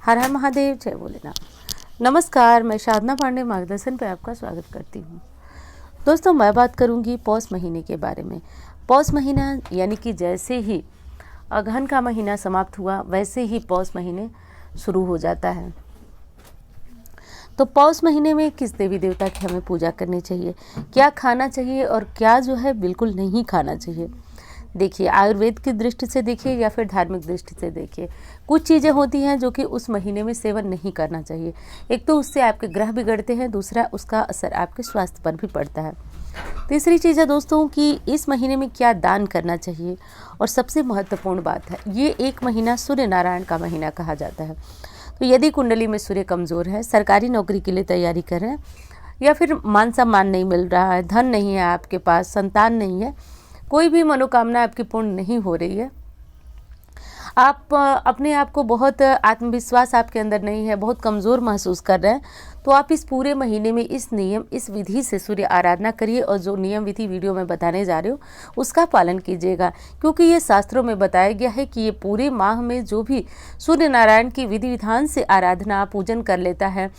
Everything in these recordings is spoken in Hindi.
हर हर महादेव, जय भोलेनाथ। नमस्कार, मैं साधना पांडे मार्गदर्शन पे आपका स्वागत करती हूँ। दोस्तों, मैं बात करूँगी पौष महीने के बारे में। पौष महीना यानी कि जैसे ही अगहन का महीना समाप्त हुआ वैसे ही पौष महीने शुरू हो जाता है। तो पौष महीने में किस देवी देवता की हमें पूजा करनी चाहिए, क्या खाना चाहिए और क्या जो है बिल्कुल नहीं खाना चाहिए। देखिए, आयुर्वेद की दृष्टि से देखिए या फिर धार्मिक दृष्टि से देखिए, कुछ चीज़ें होती हैं जो कि उस महीने में सेवन नहीं करना चाहिए। एक तो उससे आपके ग्रह बिगड़ते हैं, दूसरा उसका असर आपके स्वास्थ्य पर भी पड़ता है। तीसरी चीज़ है दोस्तों कि इस महीने में क्या दान करना चाहिए। और सबसे महत्वपूर्ण बात है, ये एक महीना सूर्य नारायण का महीना कहा जाता है। तो यदि कुंडली में सूर्य कमज़ोर है, सरकारी नौकरी के लिए तैयारी कर रहे हैं या फिर मान सम्मान नहीं मिल रहा है, धन नहीं है आपके पास, संतान नहीं है, कोई भी मनोकामना आपकी पूर्ण नहीं हो रही है, आप अपने आप को बहुत आत्मविश्वास आपके अंदर नहीं है, बहुत कमज़ोर महसूस कर रहे हैं, तो आप इस पूरे महीने में इस नियम, इस विधि से सूर्य आराधना करिए। और जो नियम विधि वीडियो में बताने जा रही हूँ उसका पालन कीजिएगा, क्योंकि ये शास्त्रों में बताया गया है कि ये पूरे माह में जो भी सूर्य नारायण की विधि विधान से आराधना पूजन कर लेता है,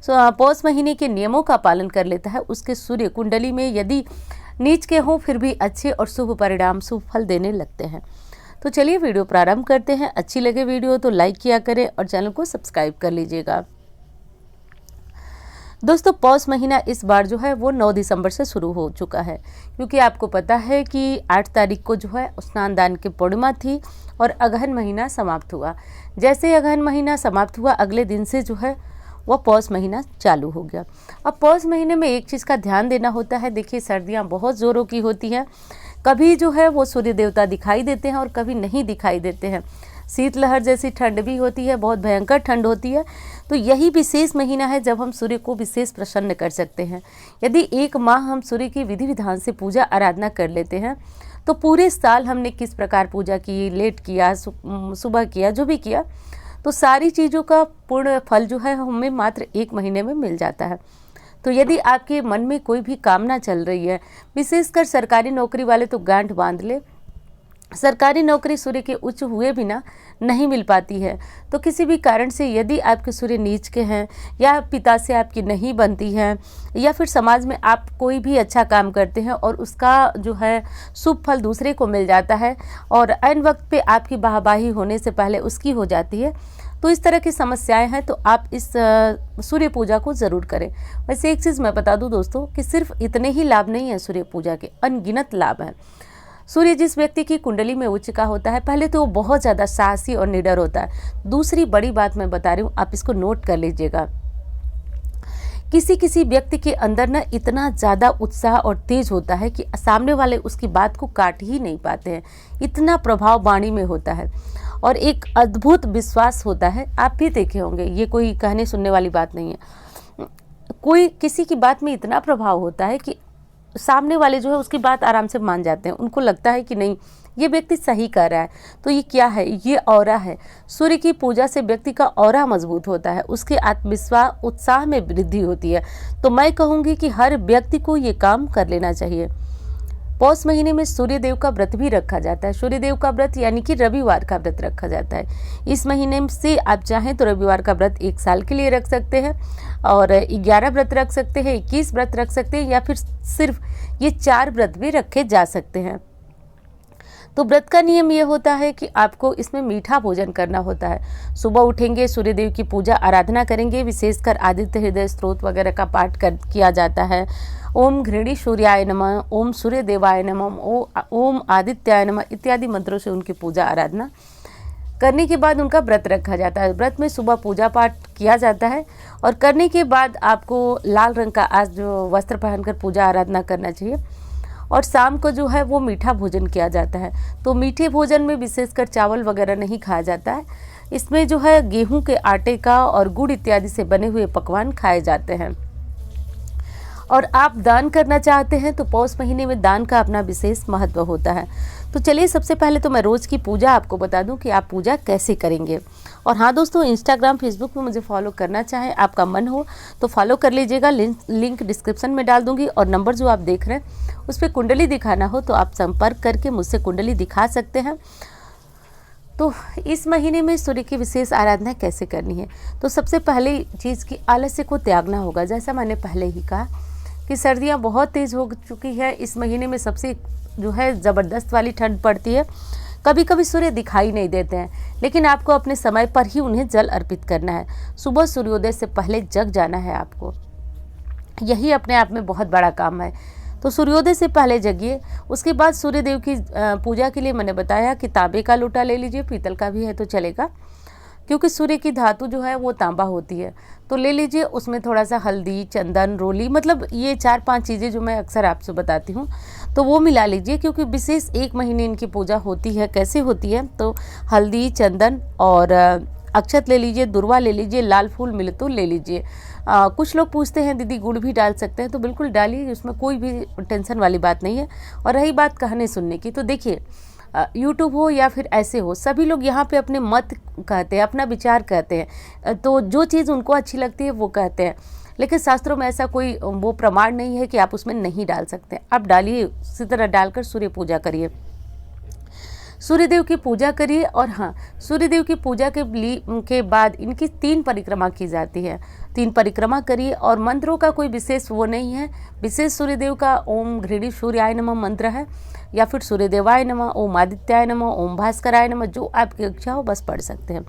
पौष महीने के नियमों का पालन कर लेता है, उसके सूर्य कुंडली में यदि नीच के हों फिर भी अच्छे और शुभ परिणाम, शुभ फल देने लगते हैं। तो चलिए वीडियो प्रारंभ करते हैं। अच्छी लगे वीडियो तो लाइक किया करें और चैनल को सब्सक्राइब कर लीजिएगा। दोस्तों, पौष महीना इस बार जो है वो 9 दिसंबर से शुरू हो चुका है, क्योंकि आपको पता है कि 8 तारीख को जो है स्नान दान की पूर्णिमा थी और अगहन महीना समाप्त हुआ। जैसे अगहन महीना समाप्त हुआ अगले दिन से जो है वह पौष महीना चालू हो गया। अब पौष महीने में एक चीज़ का ध्यान देना होता है। देखिए, सर्दियाँ बहुत ज़ोरों की होती हैं, कभी जो है वो सूर्य देवता दिखाई देते हैं और कभी नहीं दिखाई देते हैं। शीतलहर जैसी ठंड भी होती है, बहुत भयंकर ठंड होती है। तो यही विशेष महीना है जब हम सूर्य को विशेष प्रसन्न कर सकते हैं। यदि एक माह हम सूर्य की विधि विधान से पूजा आराधना कर लेते हैं तो पूरे साल हमने किस प्रकार पूजा की, लेट किया, सुबह किया, जो भी किया, तो सारी चीज़ों का पूर्ण फल जो है हमें मात्र एक महीने में मिल जाता है। तो यदि आपके मन में कोई भी कामना चल रही है, विशेषकर सरकारी नौकरी वाले तो गांठ बांध ले, सरकारी नौकरी सूर्य के उच्च हुए बिना नहीं मिल पाती है। तो किसी भी कारण से यदि आपके सूर्य नीच के हैं या पिता से आपकी नहीं बनती है या फिर समाज में आप कोई भी अच्छा काम करते हैं और उसका जो है शुभ फल दूसरे को मिल जाता है और ऐन वक्त पे आपकी वाहवाही होने से पहले उसकी हो जाती है, तो इस तरह की समस्याएं हैं, तो आप इस सूर्य पूजा को ज़रूर करें। वैसे एक चीज़ मैं बता दूं दोस्तों कि सिर्फ इतने ही लाभ नहीं हैं सूर्य पूजा के, अनगिनत लाभ हैं। सूर्य जिस व्यक्ति की कुंडली में उच्च का होता है, पहले तो वो बहुत ज़्यादा साहसी और निडर होता है। दूसरी बड़ी बात मैं बता रही हूँ, आप इसको नोट कर लीजिएगा। किसी किसी व्यक्ति के अंदर ना इतना ज़्यादा उत्साह और तेज होता है कि सामने वाले उसकी बात को काट ही नहीं पाते हैं, इतना प्रभाव वाणी में होता है और एक अद्भुत विश्वास होता है। आप भी देखे होंगे, ये कोई कहने सुनने वाली बात नहीं है। कोई किसी की बात में इतना प्रभाव होता है कि सामने वाले जो है उसकी बात आराम से मान जाते हैं, उनको लगता है कि नहीं, ये व्यक्ति सही कर रहा है। तो ये क्या है? ये ऑरा है। सूर्य की पूजा से व्यक्ति का ऑरा मजबूत होता है, उसके आत्मविश्वास, उत्साह में वृद्धि होती है। तो मैं कहूँगी कि हर व्यक्ति को ये काम कर लेना चाहिए। पौष महीने में सूर्य देव का व्रत भी रखा जाता है। सूर्य देव का व्रत यानी कि रविवार का व्रत रखा जाता है। इस महीने से आप चाहें तो रविवार का व्रत 1 साल के लिए रख सकते हैं और 11 व्रत रख सकते हैं, 21 व्रत रख सकते हैं या फिर सिर्फ ये 4 व्रत भी रखे जा सकते हैं। तो व्रत का नियम ये होता है कि आपको इसमें मीठा भोजन करना होता है। सुबह उठेंगे, सूर्यदेव की पूजा आराधना करेंगे, विशेषकर आदित्य हृदय स्तोत्र वगैरह का पाठ किया जाता है। ओम घृणी सूर्याय नमः, ओम सूर्य देवाय नमः, ओम आदित्याय नमः इत्यादि मंत्रों से उनकी पूजा आराधना करने के बाद उनका व्रत रखा जाता है। व्रत में सुबह पूजा पाठ किया जाता है और करने के बाद आपको लाल रंग का आज जो वस्त्र पहनकर पूजा आराधना करना चाहिए और शाम को जो है वो मीठा भोजन किया जाता है। तो मीठे भोजन में विशेषकर चावल वगैरह नहीं खाया जाता है, इसमें जो है गेहूं के आटे का और गुड़ इत्यादि से बने हुए पकवान खाए जाते हैं। और आप दान करना चाहते हैं तो पौष महीने में दान का अपना विशेष महत्व होता है। तो चलिए, सबसे पहले तो मैं रोज़ की पूजा आपको बता दूं कि आप पूजा कैसे करेंगे। और हाँ दोस्तों, इंस्टाग्राम, फेसबुक में मुझे फॉलो करना चाहें, आपका मन हो तो फॉलो कर लीजिएगा। लिंक डिस्क्रिप्शन में डाल दूंगी और नंबर जो आप देख रहे हैं उस पर कुंडली दिखाना हो तो आप संपर्क करके मुझसे कुंडली दिखा सकते हैं। तो इस महीने में सूर्य की विशेष आराधना कैसे करनी है? तो सबसे पहली चीज़ कि आलस्य को त्यागना होगा। जैसा मैंने पहले ही कहा कि सर्दियां बहुत तेज़ हो चुकी है, इस महीने में सबसे जो है ज़बरदस्त वाली ठंड पड़ती है। कभी कभी सूर्य दिखाई नहीं देते हैं, लेकिन आपको अपने समय पर ही उन्हें जल अर्पित करना है। सुबह सूर्योदय से पहले जग जाना है आपको, यही अपने आप में बहुत बड़ा काम है। तो सूर्योदय से पहले जगिए। उसके बाद सूर्य देव की पूजा के लिए मैंने बताया कि तांबे का लोटा ले लीजिए, पीतल का भी है तो चलेगा, क्योंकि सूर्य की धातु जो है वो तांबा होती है। तो ले लीजिए, उसमें थोड़ा सा हल्दी, चंदन, रोली, मतलब ये 4-5 चीज़ें जो मैं अक्सर आपसे बताती हूँ, तो वो मिला लीजिए, क्योंकि विशेष 1 महीने इनकी पूजा होती है। कैसे होती है? तो हल्दी, चंदन और अक्षत ले लीजिए, दुर्वा ले लीजिए, लाल फूल मिले तो ले लीजिए। कुछ लोग पूछते हैं दीदी गुड़ भी डाल सकते हैं, तो बिल्कुल डालिए, उसमें कोई भी टेंशन वाली बात नहीं है। और रही बात कहने सुनने की, तो देखिए यूट्यूब हो या फिर ऐसे हो, सभी लोग यहाँ पे अपने मत कहते हैं, अपना विचार कहते हैं, तो जो चीज़ उनको अच्छी लगती है वो कहते हैं। लेकिन शास्त्रों में ऐसा कोई वो प्रमाण नहीं है कि आप उसमें नहीं डाल सकते। आप डालिए, उसी तरह डालकर सूर्य पूजा करिए, सूर्यदेव की पूजा करिए। और हाँ, सूर्यदेव की पूजा के बाद इनकी 3 परिक्रमा की जाती है। 3 परिक्रमा करिए, और मंत्रों का कोई विशेष वो नहीं है। विशेष सूर्यदेव का ओम घृणी सूर्याय नमः मंत्र है, या फिर सूर्यदेवाय नमः, ओम आदित्याय नमः, ओम भास्कराय नमः, जो आपकी इच्छा हो बस पढ़ सकते हैं,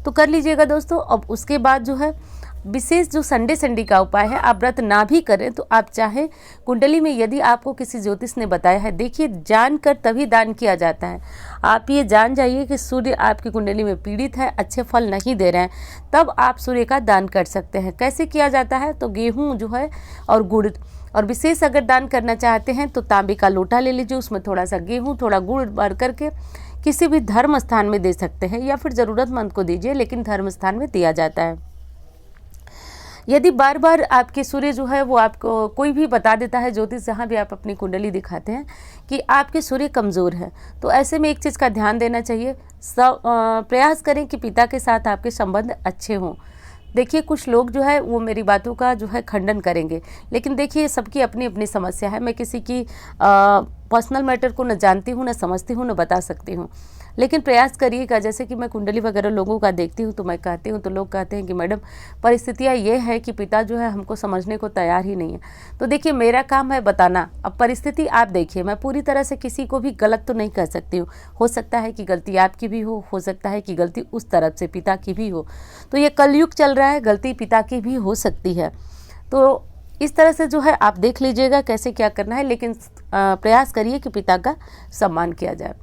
तो कर लीजिएगा दोस्तों। अब उसके बाद जो है विशेष जो संडे का उपाय है, आप व्रत ना भी करें तो आप चाहे कुंडली में, यदि आपको किसी ज्योतिष ने बताया है, देखिए जानकर तभी दान किया जाता है। आप ये जान जाइए कि सूर्य आपकी कुंडली में पीड़ित है, अच्छे फल नहीं दे रहे हैं, तब आप सूर्य का दान कर सकते हैं। कैसे किया जाता है? तो गेहूँ जो है और गुड़, और विशेष अगर दान करना चाहते हैं तो तांबे का लोटा ले लीजिए, उसमें थोड़ा सा गेहूँ, थोड़ा गुड़ भर करके किसी भी धर्म स्थान में दे सकते हैं, या फिर ज़रूरतमंद को दीजिए, लेकिन धर्म स्थान में दिया जाता है। यदि बार बार आपके सूर्य जो है वो आपको कोई भी बता देता है, ज्योतिष जहाँ भी आप अपनी कुंडली दिखाते हैं, कि आपके सूर्य कमज़ोर है, तो ऐसे में एक चीज़ का ध्यान देना चाहिए। प्रयास करें कि पिता के साथ आपके संबंध अच्छे हों। देखिए कुछ लोग जो है वो मेरी बातों का जो है खंडन करेंगे, लेकिन देखिए सबकी अपनी अपनी समस्या है। मैं किसी की पर्सनल मैटर को न जानती हूँ, न समझती हूँ, न बता सकती हूँ, लेकिन प्रयास करिएगा। जैसे कि मैं कुंडली वगैरह लोगों का देखती हूँ तो मैं कहती हूँ, तो लोग कहते हैं कि मैडम परिस्थितियाँ ये है कि पिता जो है हमको समझने को तैयार ही नहीं है। तो देखिए मेरा काम है बताना। अब परिस्थिति आप देखिए, मैं पूरी तरह से किसी को भी गलत तो नहीं कह सकती हूँ। हो सकता है कि गलती आपकी भी हो सकता है कि गलती उस तरफ से पिता की भी हो। तो ये कलयुग चल रहा है, गलती पिता की भी हो सकती है। तो इस तरह से जो है आप देख लीजिएगा कैसे क्या करना है, लेकिन प्रयास करिए कि पिता का सम्मान किया जाए।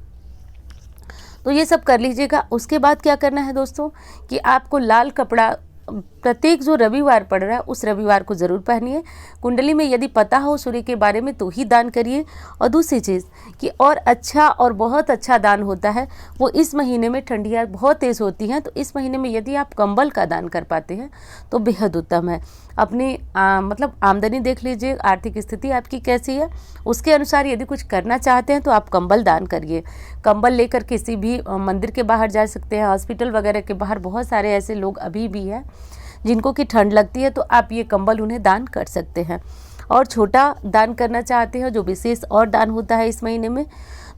तो ये सब कर लीजिएगा। उसके बाद क्या करना है दोस्तों, कि आपको लाल कपड़ा प्रत्येक जो रविवार पड़ रहा है उस रविवार को ज़रूर पहनिए। कुंडली में यदि पता हो सूर्य के बारे में तो ही दान करिए। और दूसरी चीज़ कि और अच्छा और बहुत अच्छा दान होता है वो इस महीने में, ठंडियाँ बहुत तेज़ होती हैं, तो इस महीने में यदि आप कंबल का दान कर पाते हैं तो बेहद उत्तम है। अपनी मतलब आमदनी देख लीजिए, आर्थिक स्थिति आपकी कैसी है, उसके अनुसार यदि कुछ करना चाहते हैं तो आप कंबल दान करिए। कंबल लेकर किसी भी मंदिर के बाहर जा सकते हैं, हॉस्पिटल वगैरह के बाहर बहुत सारे ऐसे लोग अभी भी हैं जिनको कि ठंड लगती है, तो आप ये कंबल उन्हें दान कर सकते हैं। और छोटा दान करना चाहते हैं, जो विशेष और दान होता है इस महीने में,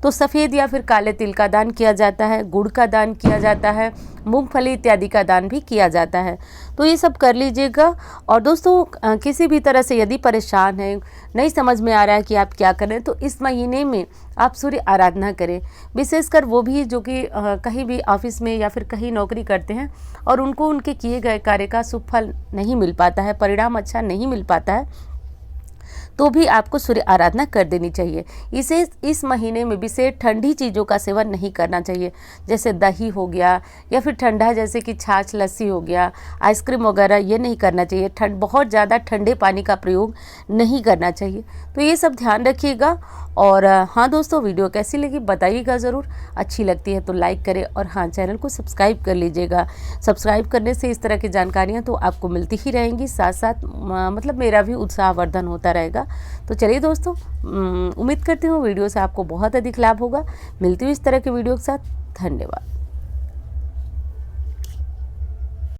तो सफ़ेद या फिर काले तिल का दान किया जाता है, गुड़ का दान किया जाता है, मूंगफली इत्यादि का दान भी किया जाता है। तो ये सब कर लीजिएगा। और दोस्तों किसी भी तरह से यदि परेशान हैं, नहीं समझ में आ रहा है कि आप क्या करें, तो इस महीने में आप सूर्य आराधना करें। विशेषकर वो भी जो कि कहीं भी ऑफिस में या फिर कहीं नौकरी करते हैं और उनको उनके किए गए कार्य का शुभ फल नहीं मिल पाता है, परिणाम अच्छा नहीं मिल पाता है, तो भी आपको सूर्य आराधना कर देनी चाहिए। इसे इस महीने में विशेष ठंडी चीज़ों का सेवन नहीं करना चाहिए, जैसे दही हो गया या फिर ठंडा जैसे कि छाछ, लस्सी हो गया, आइसक्रीम वगैरह, ये नहीं करना चाहिए। बहुत ज़्यादा ठंडे पानी का प्रयोग नहीं करना चाहिए। तो ये सब ध्यान रखिएगा। और हाँ दोस्तों, वीडियो कैसी लगी बताइएगा ज़रूर। अच्छी लगती है तो लाइक करें, और हाँ चैनल को सब्सक्राइब कर लीजिएगा। सब्सक्राइब करने से इस तरह की जानकारियाँ तो आपको मिलती ही रहेंगी, साथ साथ मतलब मेरा भी उत्साहवर्धन होता रहेगा। तो चलिए दोस्तों, उम्मीद करती हूँ वीडियो से आपको बहुत अधिक लाभ होगा। मिलती हूँ इस तरह के वीडियो के साथ। धन्यवाद।